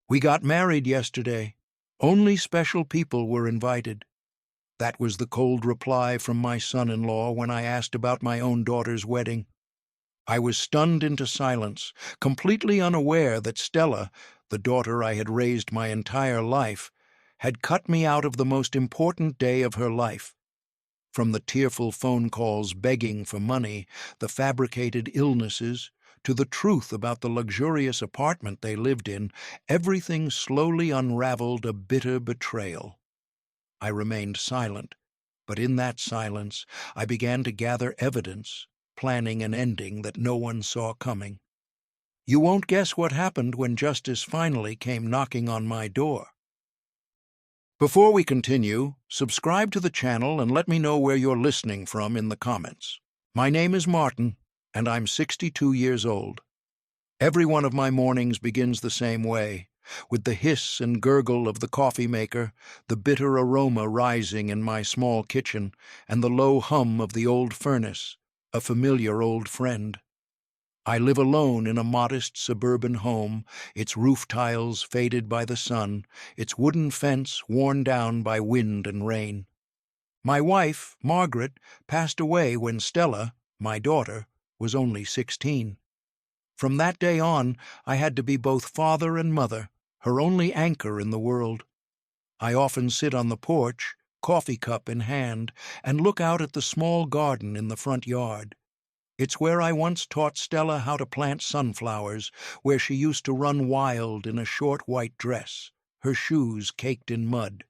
"We got married yesterday. Only special people were invited." That was the cold reply from my son-in-law when I asked about my own daughter's wedding. I was stunned into silence, completely unaware that Stella, the daughter I had raised my entire life, had cut me out of the most important day of her life. From the tearful phone calls begging for money, the fabricated illnesses, to the truth about the luxurious apartment they lived in, everything slowly unraveled a bitter betrayal. I remained silent, but in that silence I began to gather evidence, planning an ending that no one saw coming. You won't guess what happened when justice finally came knocking on my door. Before we continue, subscribe to the channel and let me know where you're listening from in the comments. My name is Martin, and I'm 62 years old. Every one of my mornings begins the same way, with the hiss and gurgle of the coffee maker, the bitter aroma rising in my small kitchen, and the low hum of the old furnace, a familiar old friend. I live alone in a modest suburban home, its roof tiles faded by the sun, its wooden fence worn down by wind and rain. My wife, Margaret, passed away when Stella, my daughter, was only 16. From that day on, I had to be both father and mother, her only anchor in the world. I often sit on the porch, coffee cup in hand, and look out at the small garden in the front yard. It's where I once taught Stella how to plant sunflowers, where she used to run wild in a short white dress, her shoes caked in mud.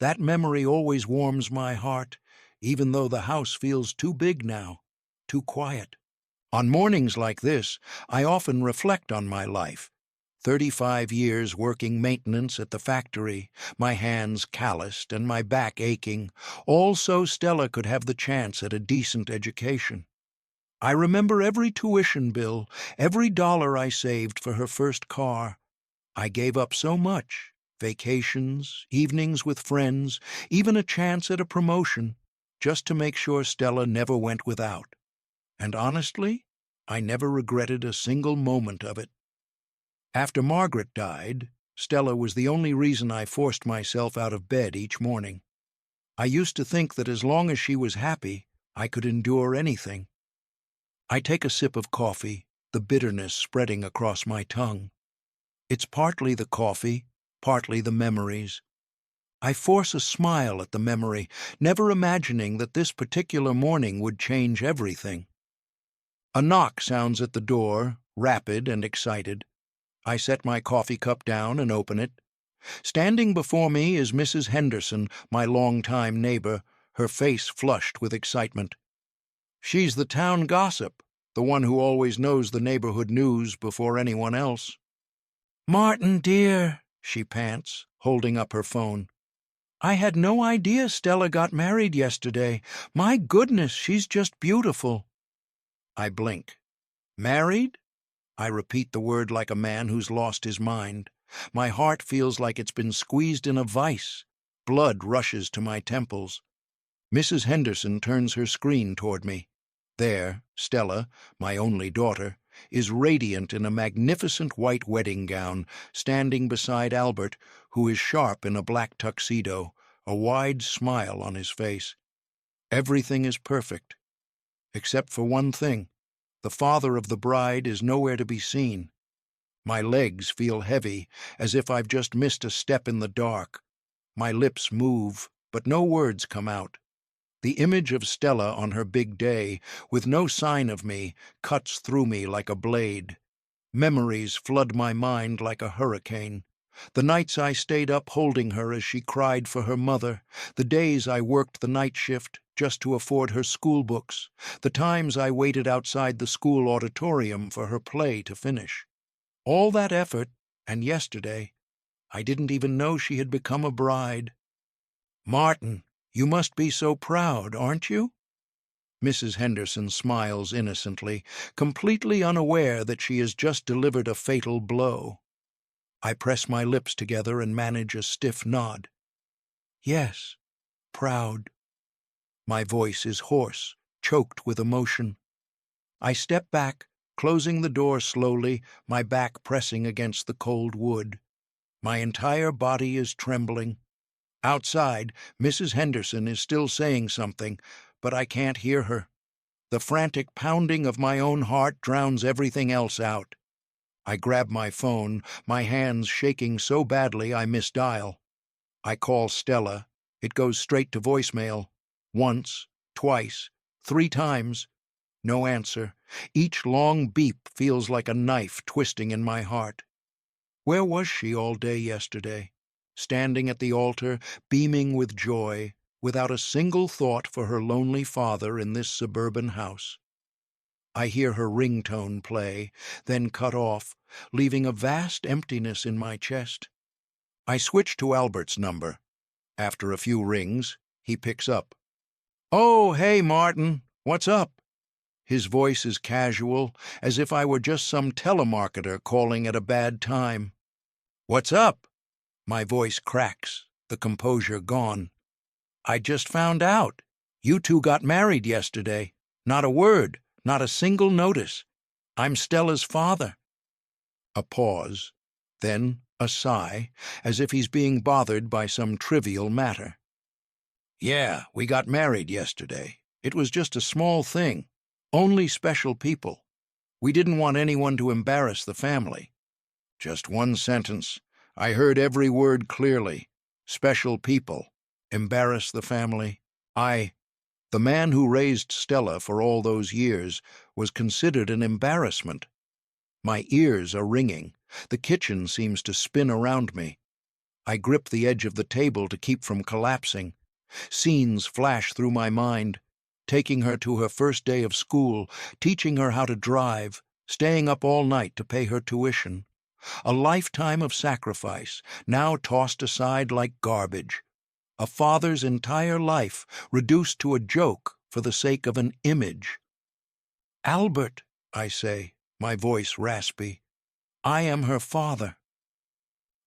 That memory always warms my heart, even though the house feels too big now, too quiet. On mornings like this, I often reflect on my life. 35 years working maintenance at the factory, my hands calloused and my back aching, all so Stella could have the chance at a decent education. I remember every tuition bill, every dollar I saved for her first car. I gave up so much, vacations, evenings with friends, even a chance at a promotion, just to make sure Stella never went without. And honestly, I never regretted a single moment of it. After Margaret died, Stella was the only reason I forced myself out of bed each morning. I used to think that as long as she was happy, I could endure anything. I take a sip of coffee, the bitterness spreading across my tongue. It's partly the coffee, partly the memories. I force a smile at the memory, never imagining that this particular morning would change everything. A knock sounds at the door, rapid and excited. I set my coffee cup down and open it. Standing before me is Mrs. Henderson, my longtime neighbor, her face flushed with excitement. She's the town gossip, the one who always knows the neighborhood news before anyone else. "Martin, dear," she pants, holding up her phone. "I had no idea Stella got married yesterday. My goodness, she's just beautiful." I blink. "Married?" I repeat the word like a man who's lost his mind. My heart feels like it's been squeezed in a vice. Blood rushes to my temples. Mrs. Henderson turns her screen toward me. There, Stella, my only daughter, is radiant in a magnificent white wedding gown, standing beside Albert, who is sharp in a black tuxedo, a wide smile on his face. Everything is perfect, except for one thing. The father of the bride is nowhere to be seen. My legs feel heavy, as if I've just missed a step in the dark. My lips move, but no words come out. The image of Stella on her big day, with no sign of me, cuts through me like a blade. Memories flood my mind like a hurricane. The nights I stayed up holding her as she cried for her mother, the days I worked the night shift just to afford her school books, the times I waited outside the school auditorium for her play to finish. All that effort, and yesterday, I didn't even know she had become a bride. "Martin, you must be so proud, aren't you?" Mrs. Henderson smiles innocently, completely unaware that she has just delivered a fatal blow. I press my lips together and manage a stiff nod. "Yes, proud." My voice is hoarse, choked with emotion. I step back, closing the door slowly, my back pressing against the cold wood. My entire body is trembling. Outside, Mrs. Henderson is still saying something, but I can't hear her. The frantic pounding of my own heart drowns everything else out. I grab my phone, my hands shaking so badly I misdial. I call Stella. It goes straight to voicemail. Once, twice, 3 times. No answer. Each long beep feels like a knife twisting in my heart. Where was she all day yesterday? Standing at the altar, beaming with joy, without a single thought for her lonely father in this suburban house. I hear her ringtone play, then cut off, leaving a vast emptiness in my chest. I switch to Albert's number. After a few rings, he picks up. "Oh, hey, Martin, what's up?" His voice is casual, as if I were just some telemarketer calling at a bad time. "What's up?" My voice cracks, the composure gone. "I just found out. You two got married yesterday. Not a word, not a single notice. I'm Stella's father." A pause, then a sigh, as if he's being bothered by some trivial matter. "Yeah, we got married yesterday. It was just a small thing. Only special people. We didn't want anyone to embarrass the family." Just one sentence. I heard every word clearly. Special people. Embarrass the family. The man who raised Stella for all those years, was considered an embarrassment. My ears are ringing. The kitchen seems to spin around me. I grip the edge of the table to keep from collapsing. Scenes flash through my mind. Taking her to her first day of school, teaching her how to drive, staying up all night to pay her tuition. A lifetime of sacrifice, now tossed aside like garbage. A father's entire life reduced to a joke for the sake of an image. "Albert," I say, my voice raspy. "I am her father."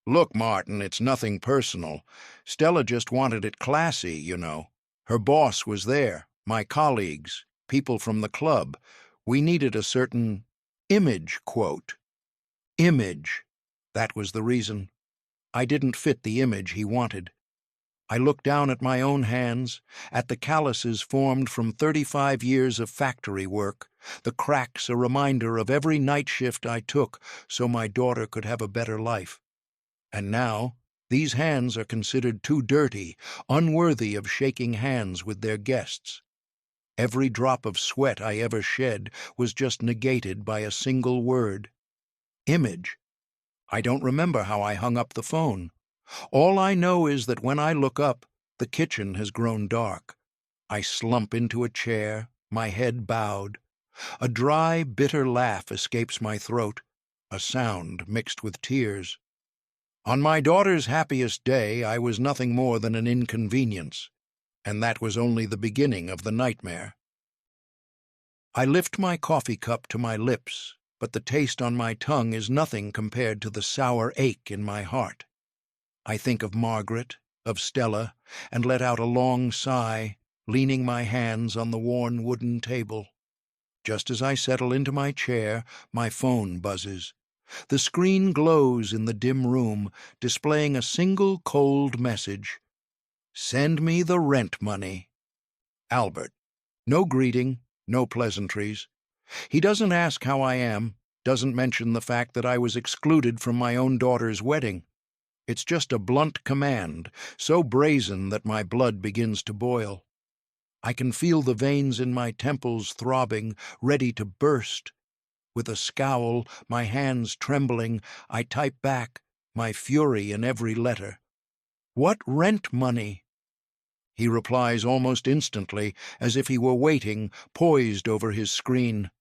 "Look, Martin, it's nothing personal. Stella just wanted it classy, you know. Her boss was there, my colleagues, people from the club. We needed a certain image quote. Image. That was the reason. I didn't fit the image he wanted. I look down at my own hands, at the calluses formed from 35 years of factory work, the cracks a reminder of every night shift I took so my daughter could have a better life. And now, these hands are considered too dirty, unworthy of shaking hands with their guests. Every drop of sweat I ever shed was just negated by a single word. Image. I don't remember how I hung up the phone. All I know is that when I look up, the kitchen has grown dark. I slump into a chair, my head bowed. A dry, bitter laugh escapes my throat, a sound mixed with tears. On my daughter's happiest day, I was nothing more than an inconvenience, and that was only the beginning of the nightmare. I lift my coffee cup to my lips, but the taste on my tongue is nothing compared to the sour ache in my heart. I think of Margaret, of Stella, and let out a long sigh, leaning my hands on the worn wooden table. Just as I settle into my chair, my phone buzzes. The screen glows in the dim room, displaying a single cold message. "Send me the rent money. Albert." No greeting, no pleasantries. He doesn't ask how I am, doesn't mention the fact that I was excluded from my own daughter's wedding. It's just a blunt command, so brazen that my blood begins to boil. I can feel the veins in my temples throbbing, ready to burst. With a scowl, my hands trembling, I type back, my fury in every letter. "What rent money?" He replies almost instantly, as if he were waiting, poised over his screen.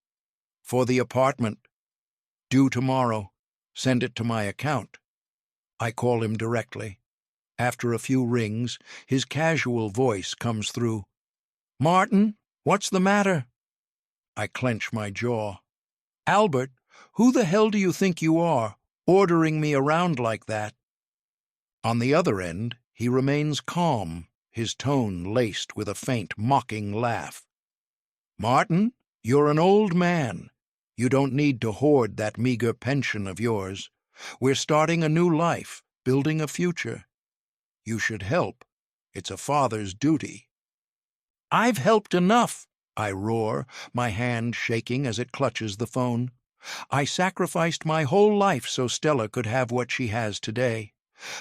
"For the apartment. Due tomorrow. Send it to my account." I call him directly. After a few rings, his casual voice comes through. "Martin, what's the matter?" I clench my jaw. "Albert, who the hell do you think you are, ordering me around like that?" On the other end, he remains calm, his tone laced with a faint, mocking laugh. "Martin, you're an old man. You don't need to hoard that meager pension of yours. We're starting a new life, building a future. You should help. It's a father's duty." "I've helped enough," I roar, my hand shaking as it clutches the phone. "I sacrificed my whole life so Stella could have what she has today.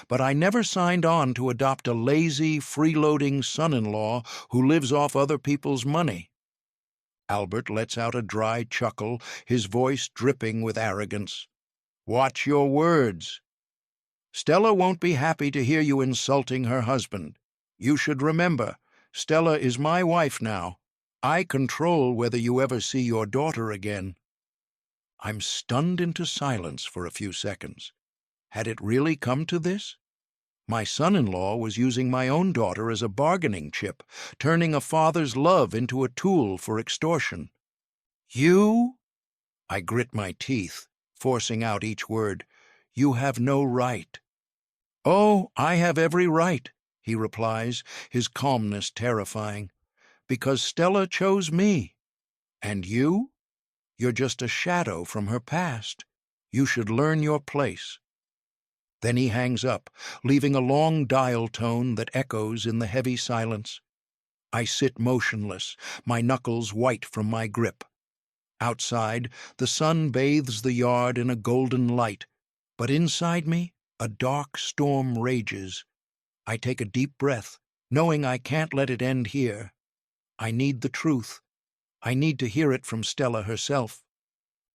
But I never signed on to adopt a lazy, freeloading son-in-law who lives off other people's money." Albert lets out a dry chuckle, his voice dripping with arrogance. "Watch your words. Stella won't be happy to hear you insulting her husband. You should remember, Stella is my wife now. I control whether you ever see your daughter again." I'm stunned into silence for a few seconds. Had it really come to this? My son-in-law was using my own daughter as a bargaining chip, turning a father's love into a tool for extortion. "You?" I grit my teeth, forcing out each word. "You have no right." "Oh, I have every right," he replies, his calmness terrifying. "Because Stella chose me. And you? You're just a shadow from her past. You should learn your place." Then he hangs up, leaving a long dial tone that echoes in the heavy silence. I sit motionless, my knuckles white from my grip. Outside, the sun bathes the yard in a golden light, but inside me, a dark storm rages. I take a deep breath, knowing I can't let it end here. I need the truth. I need to hear it from Stella herself.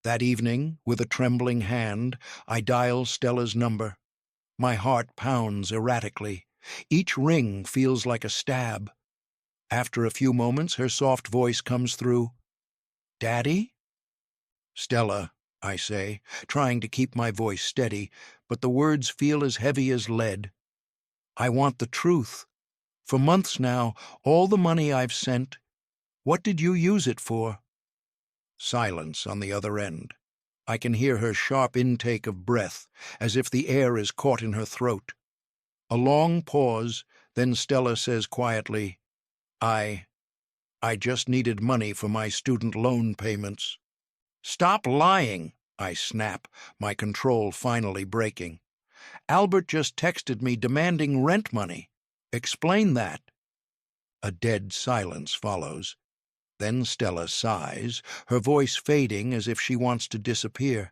That evening, with a trembling hand, I dial Stella's number. My heart pounds erratically. Each ring feels like a stab. After a few moments, her soft voice comes through. "Daddy?" "Stella," I say, trying to keep my voice steady, but the words feel as heavy as lead. "I want the truth. For months now, all the money I've sent, what did you use it for?" Silence on the other end. I can hear her sharp intake of breath, as if the air is caught in her throat. A long pause, then Stella says quietly, I just needed money for my student loan payments." "Stop lying," I snap, my control finally breaking. "Albert just texted me demanding rent money. Explain that." A dead silence follows. Then Stella sighs, her voice fading as if she wants to disappear.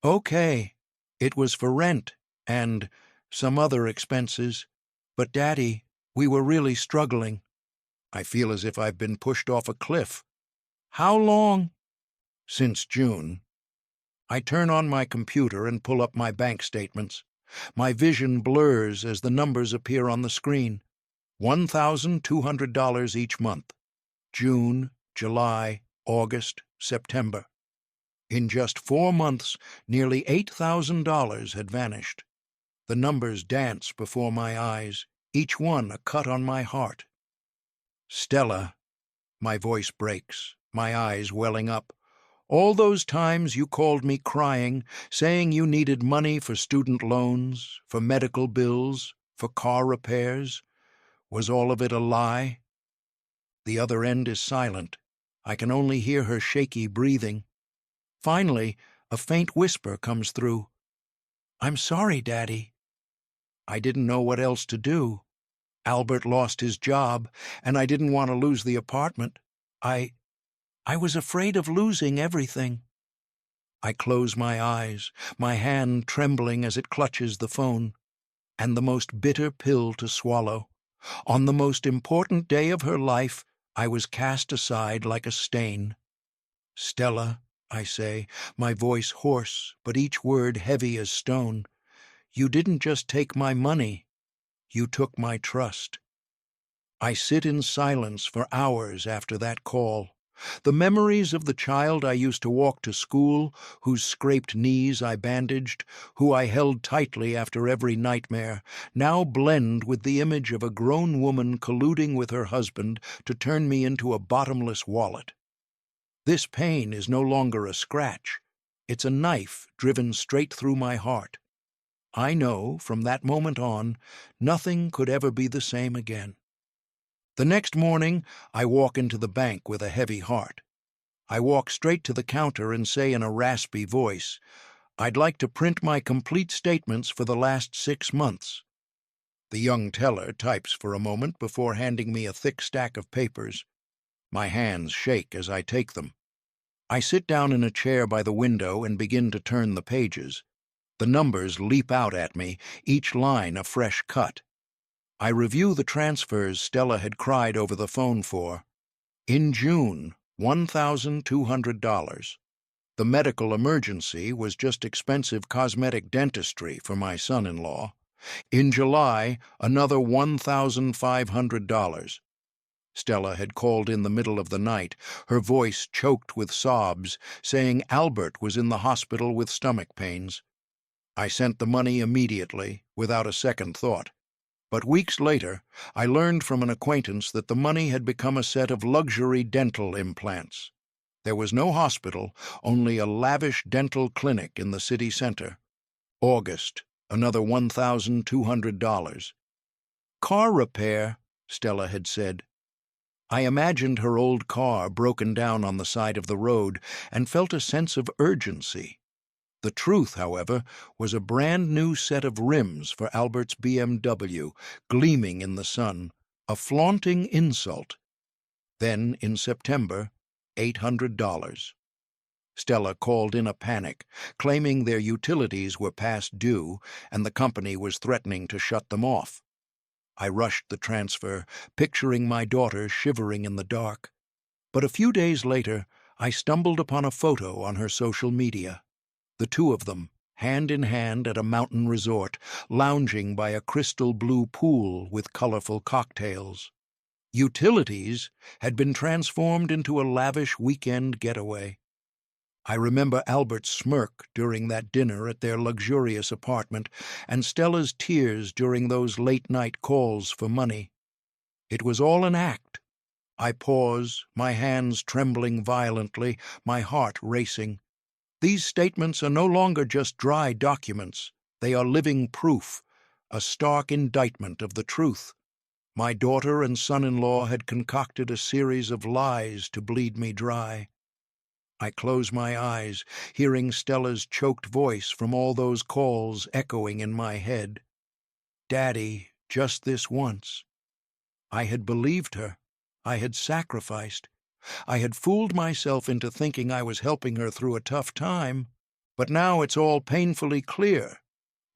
"Okay, it was for rent and some other expenses. But, Daddy, we were really struggling." I feel as if I've been pushed off a cliff. "How long?" "Since June." I turn on my computer and pull up my bank statements. My vision blurs as the numbers appear on the screen. $1,200 each month. June, July, August, September. In just 4 months, nearly $8,000 had vanished. The numbers dance before my eyes, each one a cut on my heart. "Stella," my voice breaks, my eyes welling up. "All those times you called me crying, saying you needed money for student loans, for medical bills, for car repairs. Was all of it a lie?" The other end is silent. I can only hear her shaky breathing. Finally, a faint whisper comes through. "I'm sorry, Daddy." I didn't know what else to do. Albert lost his job, and I didn't want to lose the apartment. I was afraid of losing everything. I close my eyes, my hand trembling as it clutches the phone. And the most bitter pill to swallow. On the most important day of her life, I was cast aside like a stain. "Stella," I say, my voice hoarse, but each word heavy as stone, "you didn't just take my money. You took my trust." I sit in silence for hours after that call. The memories of the child I used to walk to school, whose scraped knees I bandaged, who I held tightly after every nightmare, now blend with the image of a grown woman colluding with her husband to turn me into a bottomless wallet. This pain is no longer a scratch. It's a knife driven straight through my heart. I know, from that moment on, nothing could ever be the same again. The next morning, I walk into the bank with a heavy heart. I walk straight to the counter and say in a raspy voice, I'd like to print my complete statements for the last 6 months. The young teller types for a moment before handing me a thick stack of papers. My hands shake as I take them. I sit down in a chair by the window and begin to turn the pages. The numbers leap out at me, each line a fresh cut. I review the transfers Stella had cried over the phone for. In June, $1,200. The medical emergency was just expensive cosmetic dentistry for my son-in-law. In July, another $1,500. Stella had called in the middle of the night, her voice choked with sobs, saying Albert was in the hospital with stomach pains. I sent the money immediately, without a second thought. But weeks later, I learned from an acquaintance that the money had become a set of luxury dental implants. There was no hospital, only a lavish dental clinic in the city center. August, another $1,200. Car repair, Stella had said. I imagined her old car broken down on the side of the road and felt a sense of urgency. The truth, however, was a brand-new set of rims for Albert's BMW, gleaming in the sun, a flaunting insult. Then, in September, $800. Stella called in a panic, claiming their utilities were past due and the company was threatening to shut them off. I rushed the transfer, picturing my daughter shivering in the dark. But a few days later, I stumbled upon a photo on her social media. The two of them, hand in hand at a mountain resort, lounging by a crystal blue pool with colorful cocktails. Utilities had been transformed into a lavish weekend getaway. I remember Albert's smirk during that dinner at their luxurious apartment and Stella's tears during those late-night calls for money. It was all an act. I pause, my hands trembling violently, my heart racing. These statements are no longer just dry documents. They are living proof, a stark indictment of the truth. My daughter and son-in-law had concocted a series of lies to bleed me dry. I close my eyes, hearing Stella's choked voice from all those calls echoing in my head. Daddy, just this once. I had believed her. I had sacrificed. I had fooled myself into thinking I was helping her through a tough time, but now it's all painfully clear.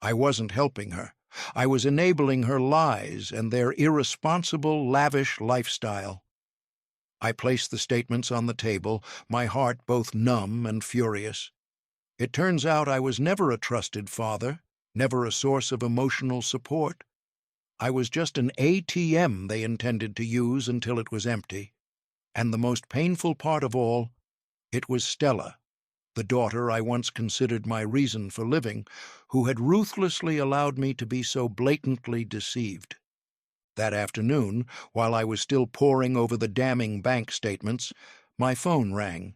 I wasn't helping her. I was enabling her lies and their irresponsible, lavish lifestyle. I placed the statements on the table, my heart both numb and furious. It turns out I was never a trusted father, never a source of emotional support. I was just an ATM they intended to use until it was empty. And the most painful part of all, it was Stella, the daughter I once considered my reason for living, who had ruthlessly allowed me to be so blatantly deceived. That afternoon, while I was still poring over the damning bank statements, my phone rang.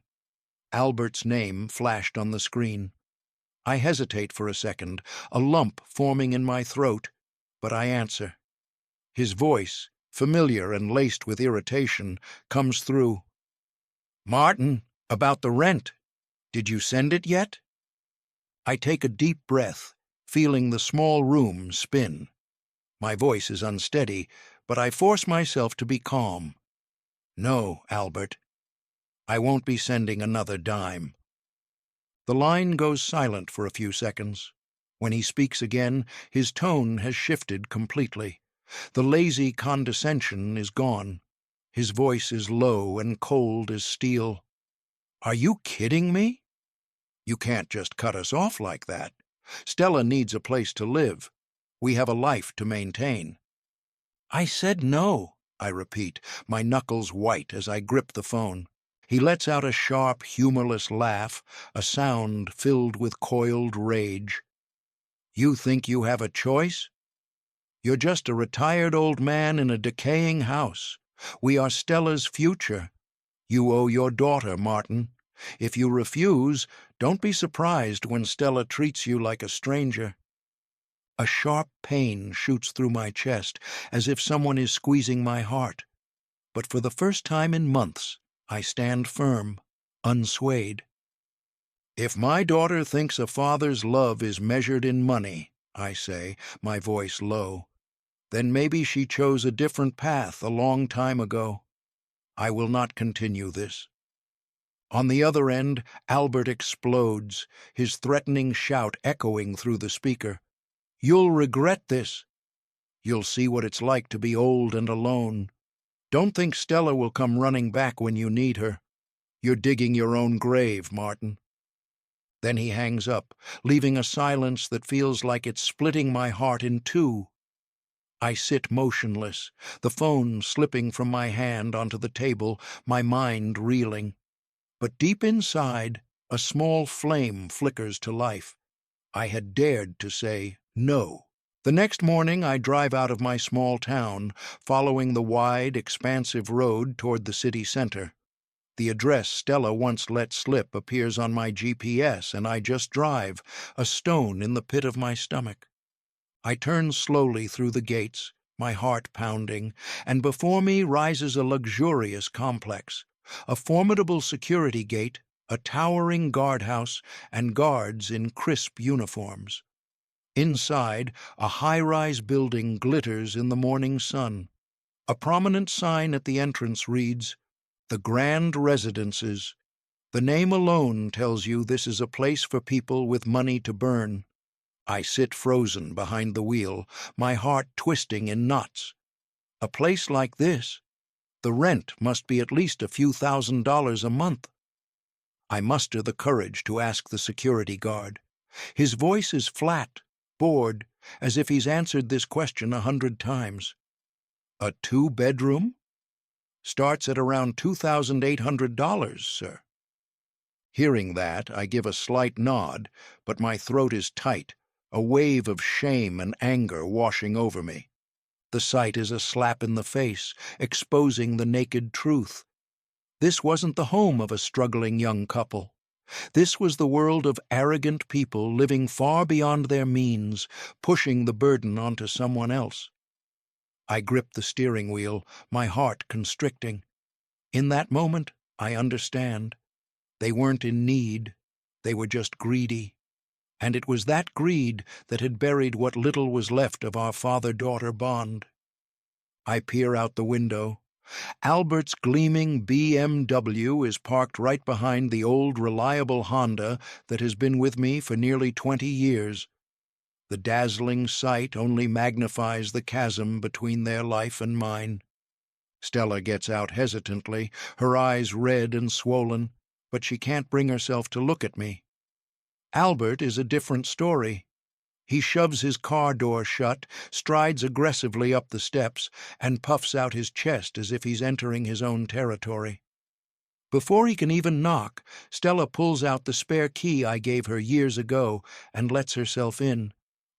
Albert's name flashed on the screen. I hesitate for a second, a lump forming in my throat, but I answer. His voice, familiar and laced with irritation, comes through. Martin, about the rent. Did you send it yet? I take a deep breath, feeling the small room spin. My voice is unsteady, but I force myself to be calm. No, Albert. I won't be sending another dime. The line goes silent for a few seconds. When he speaks again, his tone has shifted completely. The lazy condescension is gone. His voice is low and cold as steel. Are you kidding me? You can't just cut us off like that. Stella needs a place to live. We have a life to maintain. I said no, I repeat, my knuckles white as I grip the phone. He lets out a sharp, humorless laugh, a sound filled with coiled rage. You think you have a choice? You're just a retired old man in a decaying house. We are Stella's future. You owe your daughter, Martin. If you refuse, don't be surprised when Stella treats you like a stranger. A sharp pain shoots through my chest, as if someone is squeezing my heart. But for the first time in months, I stand firm, unswayed. If my daughter thinks a father's love is measured in money, I say, my voice low, then maybe she chose a different path a long time ago. I will not continue this. On the other end, Albert explodes, his threatening shout echoing through the speaker. You'll regret this. You'll see what it's like to be old and alone. Don't think Stella will come running back when you need her. You're digging your own grave, Martin. Then he hangs up, leaving a silence that feels like it's splitting my heart in two. I sit motionless, the phone slipping from my hand onto the table, my mind reeling. But deep inside, a small flame flickers to life. I had dared to say no. The next morning I drive out of my small town, following the wide, expansive road toward the city center. The address Stella once let slip appears on my GPS, and I just drive, a stone in the pit of my stomach. I turn slowly through the gates, my heart pounding, and before me rises a luxurious complex, a formidable security gate, a towering guardhouse, and guards in crisp uniforms. Inside, a high-rise building glitters in the morning sun. A prominent sign at the entrance reads, "The Grand Residences." The name alone tells you this is a place for people with money to burn. I sit frozen behind the wheel, my heart twisting in knots. A place like this? The rent must be at least a few $1,000s a month. I muster the courage to ask the security guard. His voice is flat, bored, as if he's answered this question 100 times. A 2-bedroom? Starts at around $2,800, sir. Hearing that, I give a slight nod, but my throat is tight, a wave of shame and anger washing over me. The sight is a slap in the face, exposing the naked truth. This wasn't the home of a struggling young couple. This was the world of arrogant people living far beyond their means, pushing the burden onto someone else. I grip the steering wheel, my heart constricting. In that moment, I understand. They weren't in need. They were just greedy. And it was that greed that had buried what little was left of our father-daughter bond. I peer out the window. Albert's gleaming BMW is parked right behind the old, reliable Honda that has been with me for nearly 20 years. The dazzling sight only magnifies the chasm between their life and mine. Stella gets out hesitantly, her eyes red and swollen, but she can't bring herself to look at me. Albert is a different story. He shoves his car door shut, strides aggressively up the steps, and puffs out his chest as if he's entering his own territory. Before he can even knock, Stella pulls out the spare key I gave her years ago and lets herself in,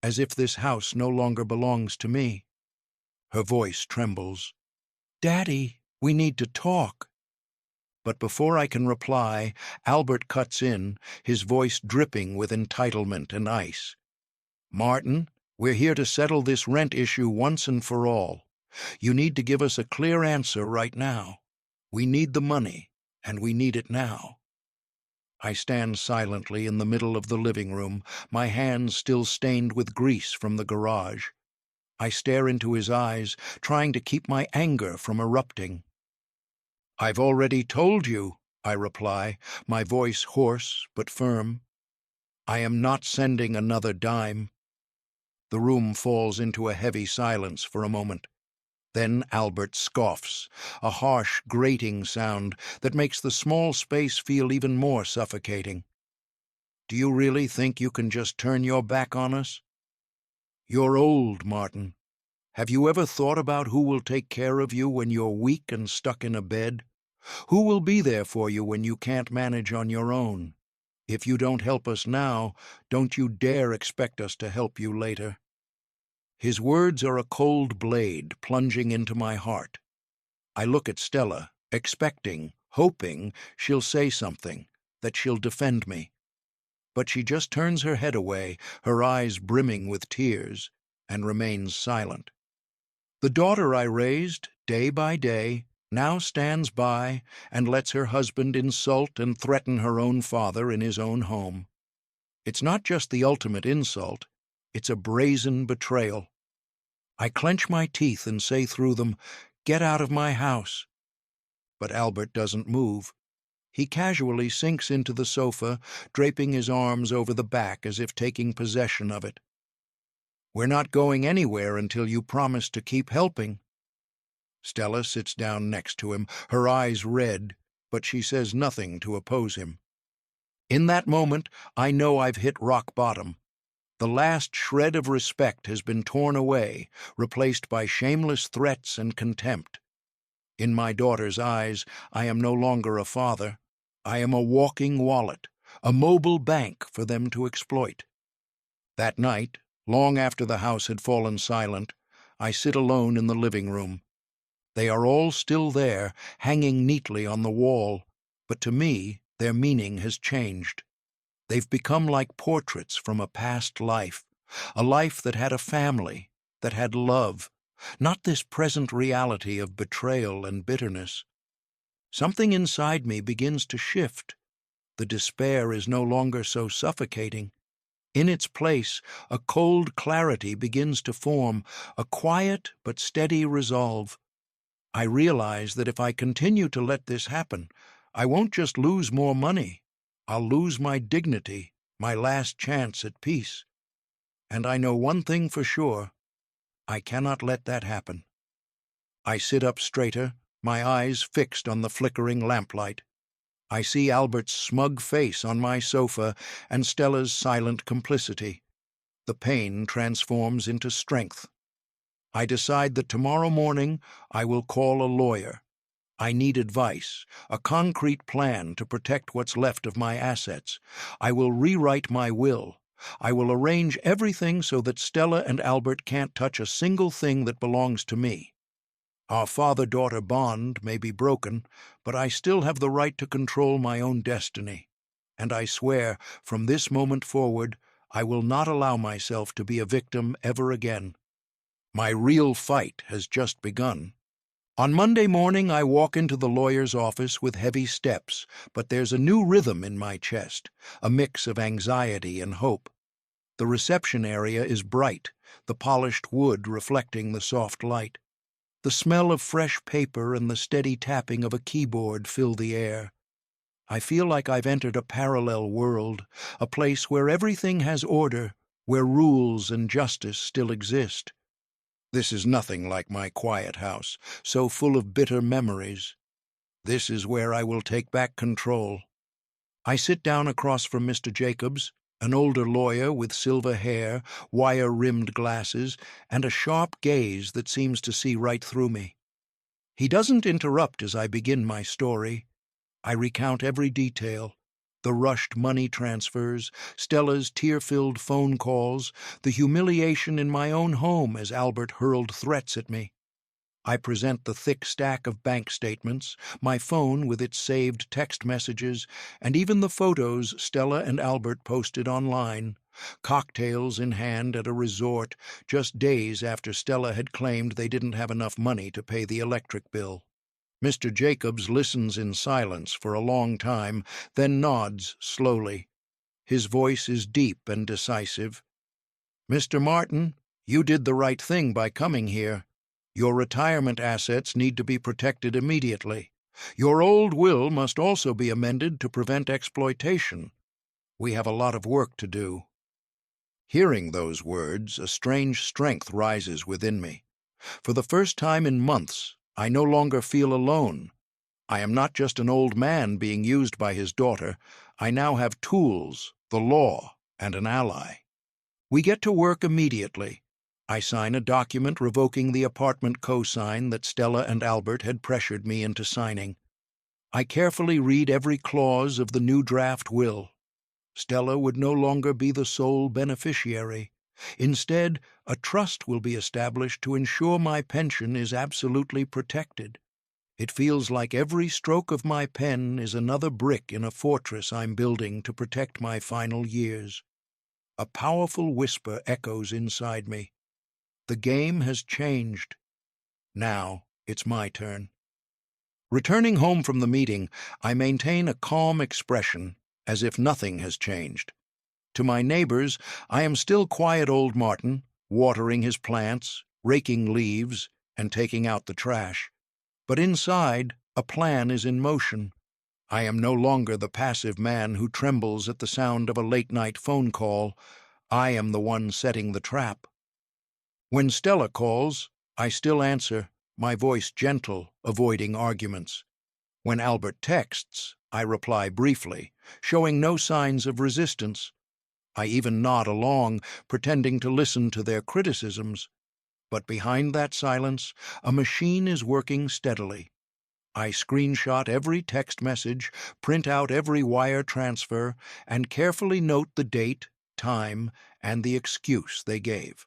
as if this house no longer belongs to me. Her voice trembles. "Daddy, we need to talk." But before I can reply, Albert cuts in, his voice dripping with entitlement and ice. "Martin, we're here to settle this rent issue once and for all. You need to give us a clear answer right now. We need the money, and we need it now." I stand silently in the middle of the living room, my hands still stained with grease from the garage. I stare into his eyes, trying to keep my anger from erupting. "I've already told you," I reply, my voice hoarse but firm. "I am not sending another dime." The room falls into a heavy silence for a moment. Then Albert scoffs, a harsh, grating sound that makes the small space feel even more suffocating. "Do you really think you can just turn your back on us? You're old, Martin. Have you ever thought about who will take care of you when you're weak and stuck in a bed? Who will be there for you when you can't manage on your own? If you don't help us now, don't you dare expect us to help you later." His words are a cold blade plunging into my heart. I look at Stella, expecting, hoping she'll say something, that she'll defend me. But she just turns her head away, her eyes brimming with tears, and remains silent. The daughter I raised, day by day, now stands by and lets her husband insult and threaten her own father in his own home. It's not just the ultimate insult, it's a brazen betrayal. I clench my teeth and say through them, "Get out of my house." But Albert doesn't move. He casually sinks into the sofa, draping his arms over the back as if taking possession of it. "We're not going anywhere until you promise to keep helping." Stella sits down next to him, her eyes red, but she says nothing to oppose him. In that moment, I know I've hit rock bottom. The last shred of respect has been torn away, replaced by shameless threats and contempt. In my daughter's eyes, I am no longer a father. I am a walking wallet, a mobile bank for them to exploit. That night, long after the house had fallen silent, I sit alone in the living room. They are all still there, hanging neatly on the wall, but to me, their meaning has changed. They've become like portraits from a past life, a life that had a family, that had love, not this present reality of betrayal and bitterness. Something inside me begins to shift. The despair is no longer so suffocating. In its place, a cold clarity begins to form, a quiet but steady resolve. I realize that if I continue to let this happen, I won't just lose more money. I'll lose my dignity, my last chance at peace. And I know one thing for sure. I cannot let that happen. I sit up straighter, my eyes fixed on the flickering lamplight. I see Albert's smug face on my sofa and Stella's silent complicity. The pain transforms into strength. I decide that tomorrow morning I will call a lawyer. I need advice, a concrete plan to protect what's left of my assets. I will rewrite my will. I will arrange everything so that Stella and Albert can't touch a single thing that belongs to me. Our father-daughter bond may be broken, but I still have the right to control my own destiny. And I swear, from this moment forward, I will not allow myself to be a victim ever again. My real fight has just begun. On Monday morning, I walk into the lawyer's office with heavy steps, but there's a new rhythm in my chest, a mix of anxiety and hope. The reception area is bright, the polished wood reflecting the soft light. The smell of fresh paper and the steady tapping of a keyboard fill the air. I feel like I've entered a parallel world, a place where everything has order, where rules and justice still exist. This is nothing like my quiet house, so full of bitter memories. This is where I will take back control. I sit down across from Mr. Jacobs, an older lawyer with silver hair, wire-rimmed glasses, and a sharp gaze that seems to see right through me. He doesn't interrupt as I begin my story. I recount every detail. The rushed money transfers, Stella's tear-filled phone calls, the humiliation in my own home as Albert hurled threats at me. I present the thick stack of bank statements, my phone with its saved text messages, and even the photos Stella and Albert posted online, cocktails in hand at a resort, just days after Stella had claimed they didn't have enough money to pay the electric bill. Mr. Jacobs listens in silence for a long time, then nods slowly. His voice is deep and decisive. "Mr. Martin, you did the right thing by coming here. Your retirement assets need to be protected immediately. Your old will must also be amended to prevent exploitation. We have a lot of work to do." Hearing those words, a strange strength rises within me. For the first time in months, I no longer feel alone. I am not just an old man being used by his daughter. I now have tools, the law, and an ally. We get to work immediately. I sign a document revoking the apartment cosign that Stella and Albert had pressured me into signing. I carefully read every clause of the new draft will. Stella would no longer be the sole beneficiary. Instead, a trust will be established to ensure my pension is absolutely protected. It feels like every stroke of my pen is another brick in a fortress I'm building to protect my final years. A powerful whisper echoes inside me. The game has changed. Now it's my turn. Returning home from the meeting, I maintain a calm expression, as if nothing has changed. To my neighbors, I am still quiet old Martin, watering his plants, raking leaves, and taking out the trash. But inside, a plan is in motion. I am no longer the passive man who trembles at the sound of a late-night phone call. I am the one setting the trap. When Stella calls, I still answer, my voice gentle, avoiding arguments. When Albert texts, I reply briefly, showing no signs of resistance. I even nod along, pretending to listen to their criticisms. But behind that silence, a machine is working steadily. I screenshot every text message, print out every wire transfer, and carefully note the date, time, and the excuse they gave.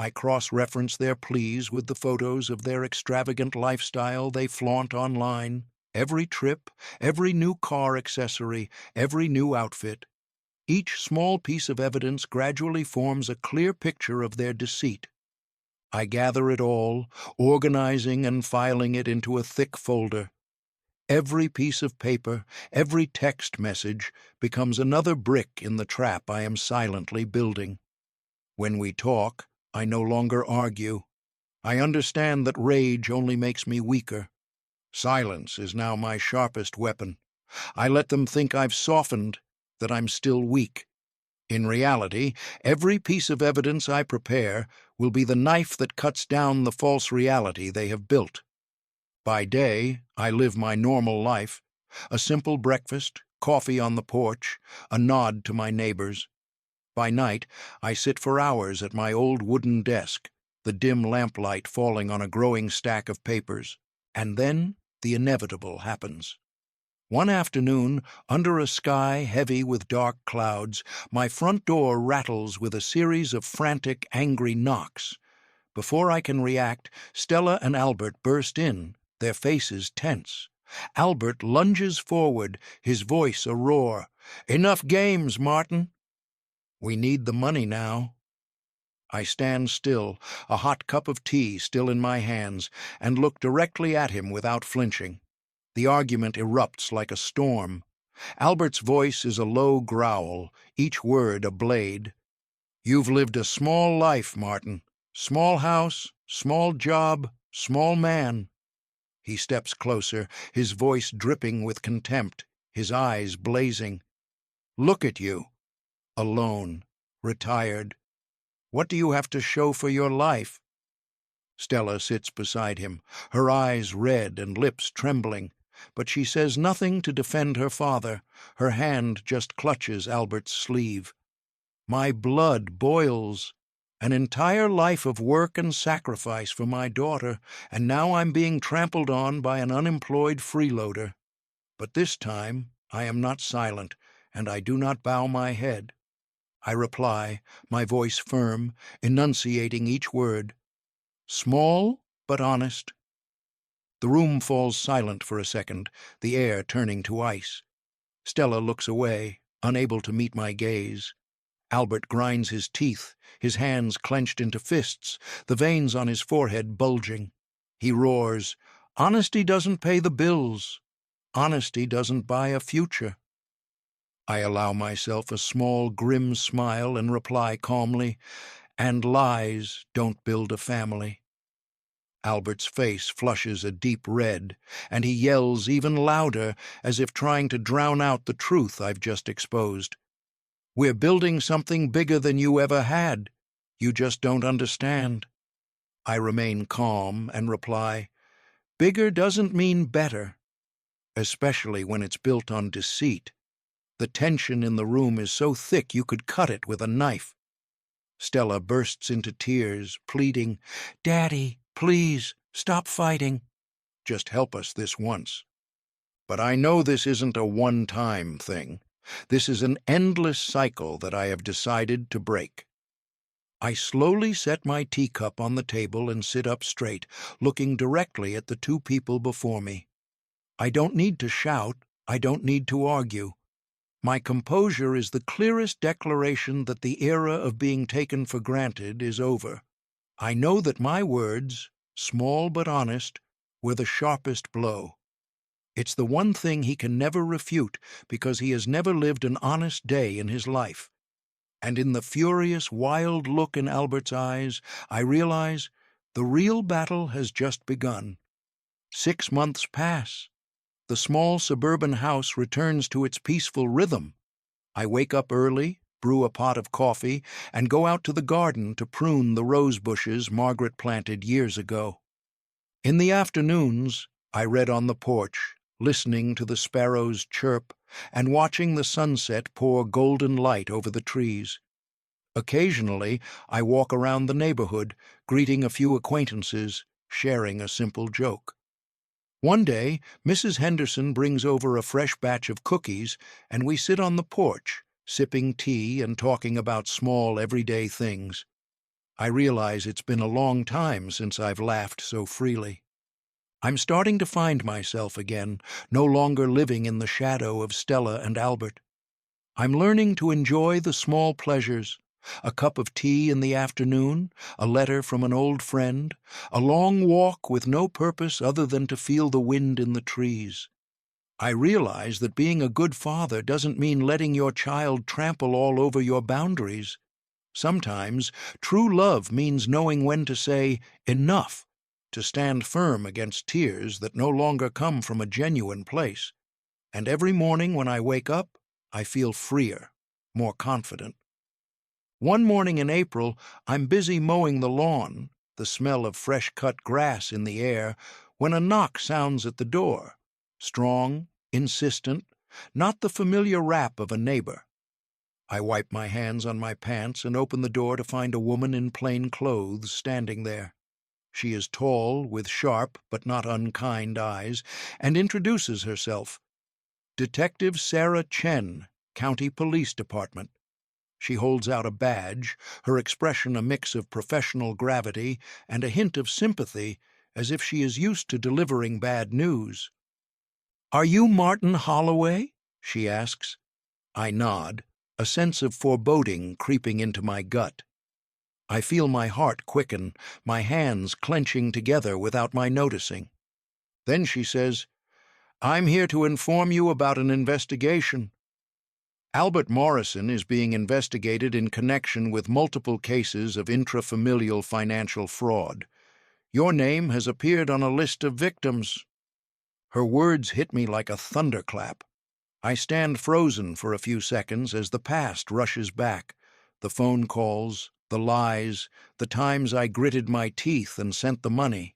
I cross-reference their pleas with the photos of their extravagant lifestyle they flaunt online, every trip, every new car accessory, every new outfit. Each small piece of evidence gradually forms a clear picture of their deceit. I gather it all, organizing and filing it into a thick folder. Every piece of paper, every text message becomes another brick in the trap I am silently building. When we talk, I no longer argue. I understand that rage only makes me weaker. Silence is now my sharpest weapon. I let them think I've softened, that I'm still weak. In reality, every piece of evidence I prepare will be the knife that cuts down the false reality they have built. By day, I live my normal life, a simple breakfast, coffee on the porch, a nod to my neighbors. By night, I sit for hours at my old wooden desk, the dim lamplight falling on a growing stack of papers. And then the inevitable happens. One afternoon, under a sky heavy with dark clouds, my front door rattles with a series of frantic, angry knocks. Before I can react, Stella and Albert burst in, their faces tense. Albert lunges forward, his voice a roar. "Enough games, Martin. We need the money now." I stand still, a hot cup of tea still in my hands, and look directly at him without flinching. The argument erupts like a storm. Albert's voice is a low growl, each word a blade. "You've lived a small life, Martin. Small house, small job, small man." He steps closer, his voice dripping with contempt, his eyes blazing. "Look at you. Alone. Retired. What do you have to show for your life?" Stella sits beside him, her eyes red and lips trembling, but she says nothing to defend her father. Her hand just clutches Albert's sleeve. My blood boils. An entire life of work and sacrifice for my daughter, and now I'm being trampled on by an unemployed freeloader. But this time I am not silent, and I do not bow my head. I reply, my voice firm, enunciating each word. Small, but honest. The room falls silent for a second, the air turning to ice. Stella looks away, unable to meet my gaze. Albert grinds his teeth, his hands clenched into fists, the veins on his forehead bulging. He roars, "Honesty doesn't pay the bills. Honesty doesn't buy a future." I allow myself a small, grim smile and reply calmly, "And lies don't build a family." Albert's face flushes a deep red, and he yells even louder, as if trying to drown out the truth I've just exposed. "We're building something bigger than you ever had. You just don't understand." I remain calm and reply, "Bigger doesn't mean better, especially when it's built on deceit. The tension in the room is so thick you could cut it with a knife." Stella bursts into tears, pleading, "Daddy, please, stop fighting. Just help us this once." But I know this isn't a one-time thing. This is an endless cycle that I have decided to break. I slowly set my teacup on the table and sit up straight, looking directly at the two people before me. I don't need to shout, I don't need to argue. My composure is the clearest declaration that the era of being taken for granted is over. I know that my words, small but honest, were the sharpest blow. It's the one thing he can never refute because he has never lived an honest day in his life. And in the furious, wild look in Albert's eyes, I realize the real battle has just begun. 6 months pass. The small suburban house returns to its peaceful rhythm. I wake up early, brew a pot of coffee, and go out to the garden to prune the rose bushes Margaret planted years ago. In the afternoons, I read on the porch, listening to the sparrows chirp and watching the sunset pour golden light over the trees. Occasionally, I walk around the neighborhood, greeting a few acquaintances, sharing a simple joke. One day, Mrs. Henderson brings over a fresh batch of cookies, and we sit on the porch, sipping tea and talking about small, everyday things. I realize it's been a long time since I've laughed so freely. I'm starting to find myself again, no longer living in the shadow of Stella and Albert. I'm learning to enjoy the small pleasures, a cup of tea in the afternoon, a letter from an old friend, a long walk with no purpose other than to feel the wind in the trees. I realize that being a good father doesn't mean letting your child trample all over your boundaries. Sometimes true love means knowing when to say, "Enough," to stand firm against tears that no longer come from a genuine place. And every morning when I wake up, I feel freer, more confident. One morning in April, I'm busy mowing the lawn, the smell of fresh-cut grass in the air, when a knock sounds at the door. Strong, insistent, not the familiar rap of a neighbor. I wipe my hands on my pants and open the door to find a woman in plain clothes standing there. She is tall, with sharp but not unkind eyes, and introduces herself. Detective Sarah Chen, County Police Department. She holds out a badge, her expression a mix of professional gravity and a hint of sympathy, as if she is used to delivering bad news. "Are you Martin Holloway?" she asks. I nod, a sense of foreboding creeping into my gut. I feel my heart quicken, my hands clenching together without my noticing. Then she says, "I'm here to inform you about an investigation. Albert Morrison is being investigated in connection with multiple cases of intrafamilial financial fraud. Your name has appeared on a list of victims." Her words hit me like a thunderclap. I stand frozen for a few seconds as the past rushes back. The phone calls, the lies, the times I gritted my teeth and sent the money.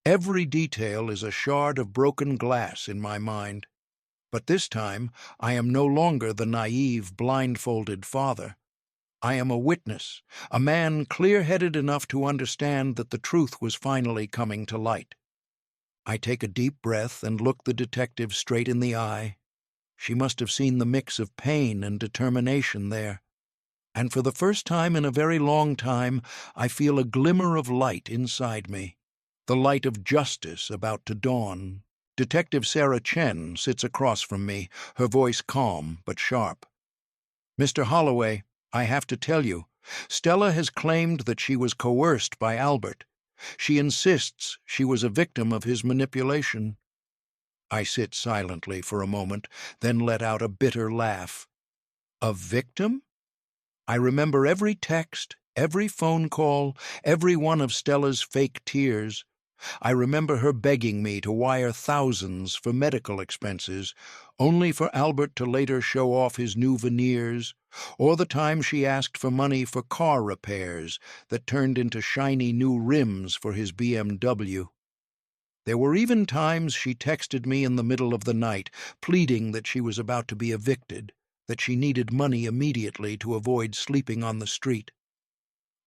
Every detail is a shard of broken glass in my mind. But this time, I am no longer the naive, blindfolded father. I am a witness, a man clear-headed enough to understand that the truth was finally coming to light. I take a deep breath and look the detective straight in the eye. She must have seen the mix of pain and determination there. And for the first time in a very long time, I feel a glimmer of light inside me, the light of justice about to dawn. Detective Sarah Chen sits across from me, her voice calm but sharp. "Mr. Holloway, I have to tell you, Stella has claimed that she was coerced by Albert. She insists she was a victim of his manipulation." I sit silently for a moment, then let out a bitter laugh. A victim? I remember every text, every phone call, every one of Stella's fake tears. I remember her begging me to wire thousands for medical expenses, only for Albert to later show off his new veneers, or the time she asked for money for car repairs that turned into shiny new rims for his BMW. There were even times she texted me in the middle of the night, pleading that she was about to be evicted, that she needed money immediately to avoid sleeping on the street.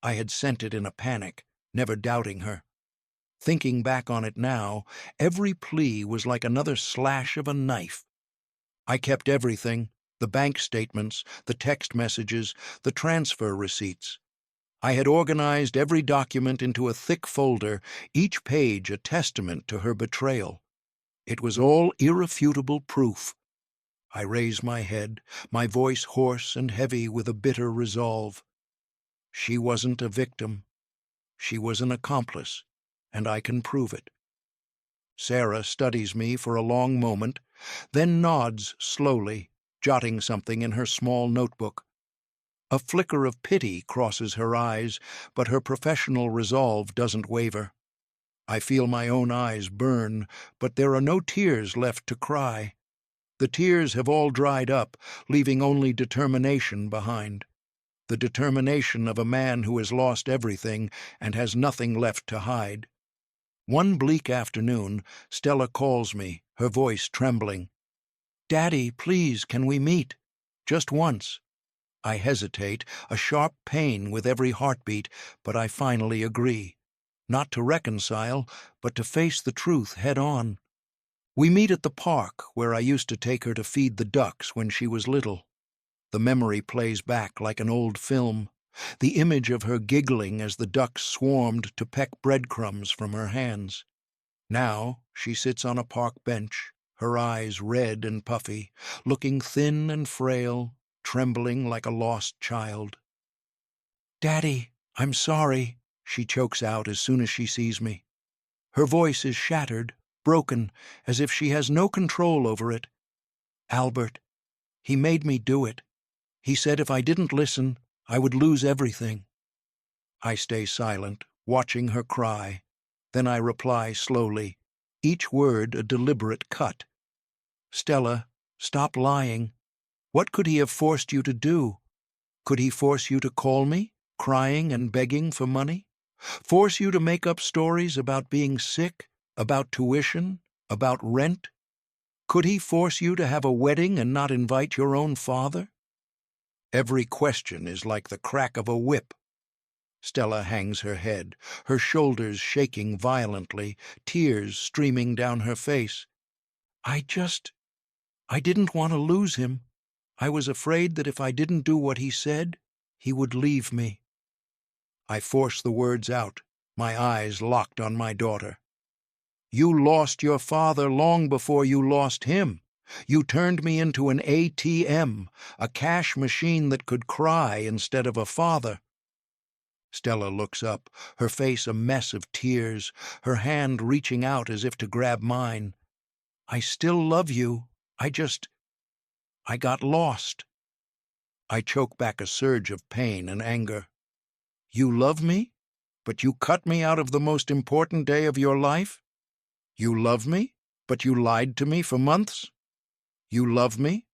I had sent it in a panic, never doubting her. Thinking back on it now, every plea was like another slash of a knife. I kept everything, the bank statements, the text messages, the transfer receipts. I had organized every document into a thick folder, each page a testament to her betrayal. It was all irrefutable proof. I raised my head, my voice hoarse and heavy with a bitter resolve. She wasn't a victim. She was an accomplice, and I can prove it. Sarah studies me for a long moment, then nods slowly, jotting something in her small notebook. A flicker of pity crosses her eyes, but her professional resolve doesn't waver. I feel my own eyes burn, but there are no tears left to cry. The tears have all dried up, leaving only determination behind. The determination of a man who has lost everything and has nothing left to hide. One bleak afternoon, Stella calls me, her voice trembling. "Daddy, please, can we meet? Just once." I hesitate, a sharp pain with every heartbeat, but I finally agree. Not to reconcile, but to face the truth head on. We meet at the park, where I used to take her to feed the ducks when she was little. The memory plays back like an old film, the image of her giggling as the ducks swarmed to peck breadcrumbs from her hands. Now she sits on a park bench, her eyes red and puffy, looking thin and frail, trembling like a lost child. "Daddy, I'm sorry," she chokes out as soon as she sees me. Her voice is shattered, broken, as if she has no control over it. "Albert, he made me do it. He said if I didn't listen, I would lose everything." I stay silent, watching her cry. Then I reply slowly, each word a deliberate cut. "Stella, stop lying. What could he have forced you to do? Could he force you to call me, crying and begging for money? Force you to make up stories about being sick, about tuition, about rent? Could he force you to have a wedding and not invite your own father?" Every question is like the crack of a whip. Stella hangs her head, her shoulders shaking violently, tears streaming down her face. I didn't want to lose him. I was afraid that if I didn't do what he said, he would leave me." I force the words out, my eyes locked on my daughter. "You lost your father long before you lost him. You turned me into an ATM, a cash machine that could cry instead of a father." Stella looks up, her face a mess of tears, her hand reaching out as if to grab mine. "I still love you. I got lost." I choke back a surge of pain and anger. "You love me? But you cut me out of the most important day of your life? You love me, but you lied to me for months? You love me,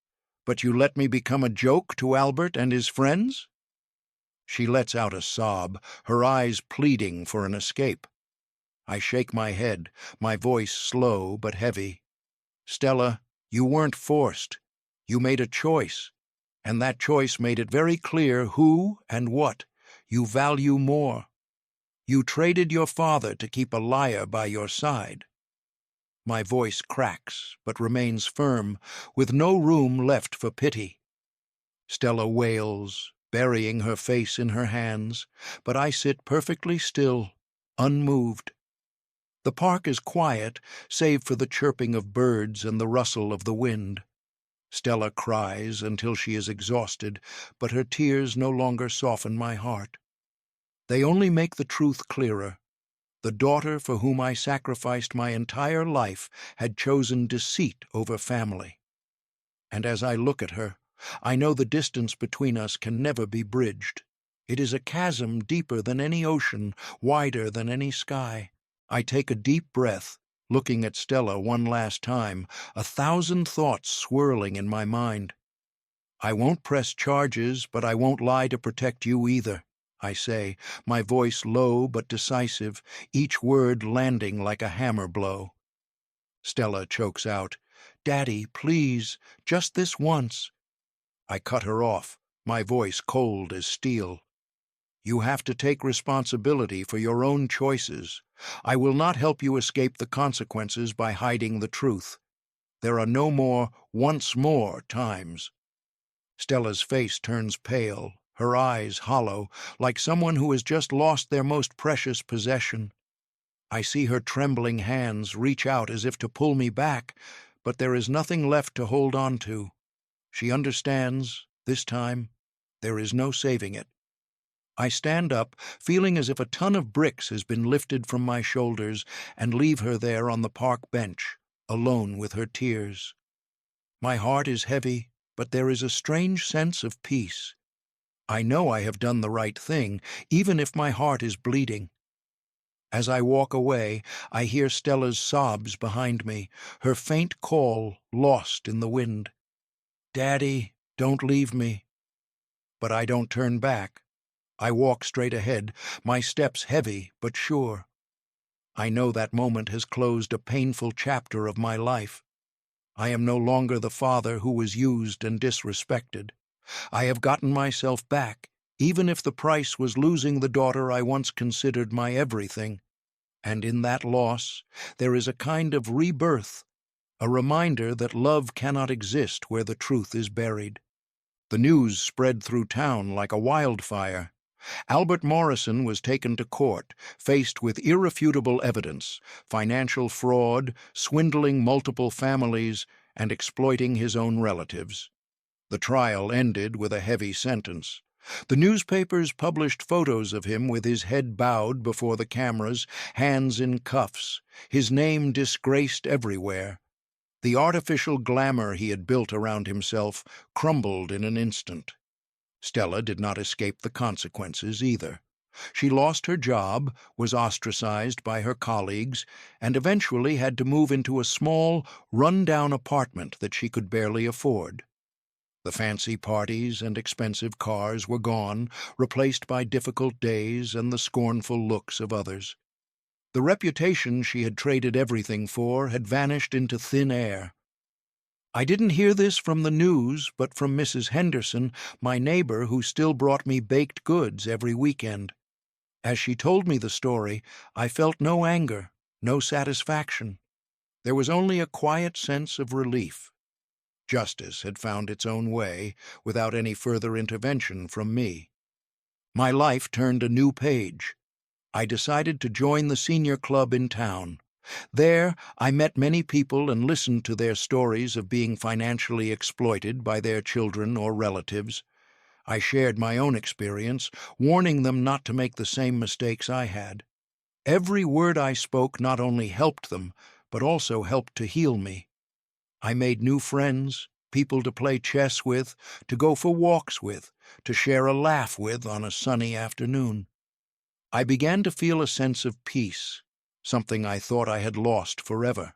but you let me become a joke to Albert and his friends?" She lets out a sob, her eyes pleading for an escape. I shake my head, my voice slow but heavy. "Stella, you weren't forced. You made a choice, and that choice made it very clear who and what you value more. You traded your father to keep a liar by your side." My voice cracks, but remains firm, with no room left for pity. Stella wails, burying her face in her hands, but I sit perfectly still, unmoved. The park is quiet, save for the chirping of birds and the rustle of the wind. Stella cries until she is exhausted, but her tears no longer soften my heart. They only make the truth clearer. The daughter for whom I sacrificed my entire life had chosen deceit over family. And as I look at her, I know the distance between us can never be bridged. It is a chasm deeper than any ocean, wider than any sky. I take a deep breath, looking at Stella one last time, 1,000 thoughts swirling in my mind. "I won't press charges, but I won't lie to protect you either," I say, my voice low but decisive, each word landing like a hammer blow. Stella chokes out, "Daddy, please, just this once." I cut her off, my voice cold as steel. "You have to take responsibility for your own choices. I will not help you escape the consequences by hiding the truth. There are no more once more times." Stella's face turns pale, her eyes hollow, like someone who has just lost their most precious possession. I see her trembling hands reach out as if to pull me back, but there is nothing left to hold on to. She understands, this time, there is no saving it. I stand up, feeling as if a ton of bricks has been lifted from my shoulders, and leave her there on the park bench, alone with her tears. My heart is heavy, but there is a strange sense of peace. I know I have done the right thing, even if my heart is bleeding. As I walk away, I hear Stella's sobs behind me, her faint call lost in the wind. "Daddy, don't leave me." But I don't turn back. I walk straight ahead, my steps heavy but sure. I know that moment has closed a painful chapter of my life. I am no longer the father who was used and disrespected. I have gotten myself back, even if the price was losing the daughter I once considered my everything. And in that loss, there is a kind of rebirth, a reminder that love cannot exist where the truth is buried. The news spread through town like a wildfire. Albert Morrison was taken to court, faced with irrefutable evidence, financial fraud, swindling multiple families, and exploiting his own relatives. The trial ended with a heavy sentence. The newspapers published photos of him with his head bowed before the cameras, hands in cuffs, his name disgraced everywhere. The artificial glamour he had built around himself crumbled in an instant. Stella did not escape the consequences either. She lost her job, was ostracized by her colleagues, and eventually had to move into a small, run-down apartment that she could barely afford. The fancy parties and expensive cars were gone, replaced by difficult days and the scornful looks of others. The reputation she had traded everything for had vanished into thin air. I didn't hear this from the news, but from Mrs. Henderson, my neighbor who still brought me baked goods every weekend. As she told me the story, I felt no anger, no satisfaction. There was only a quiet sense of relief. Justice had found its own way, without any further intervention from me. My life turned a new page. I decided to join the senior club in town. There, I met many people and listened to their stories of being financially exploited by their children or relatives. I shared my own experience, warning them not to make the same mistakes I had. Every word I spoke not only helped them, but also helped to heal me. I made new friends, people to play chess with, to go for walks with, to share a laugh with on a sunny afternoon. I began to feel a sense of peace, something I thought I had lost forever.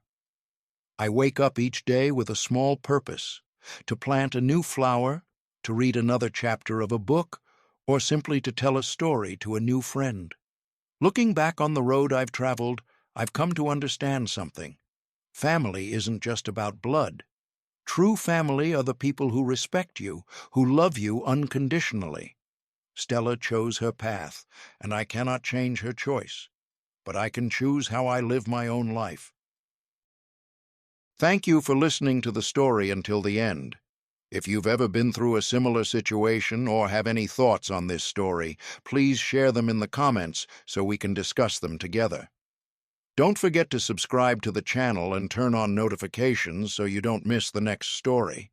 I wake up each day with a small purpose, to plant a new flower, to read another chapter of a book, or simply to tell a story to a new friend. Looking back on the road I've traveled, I've come to understand something. Family isn't just about blood. True family are the people who respect you, who love you unconditionally. Stella chose her path, and I cannot change her choice, but I can choose how I live my own life. Thank you for listening to the story until the end. If you've ever been through a similar situation or have any thoughts on this story, please share them in the comments so we can discuss them together. Don't forget to subscribe to the channel and turn on notifications so you don't miss the next story.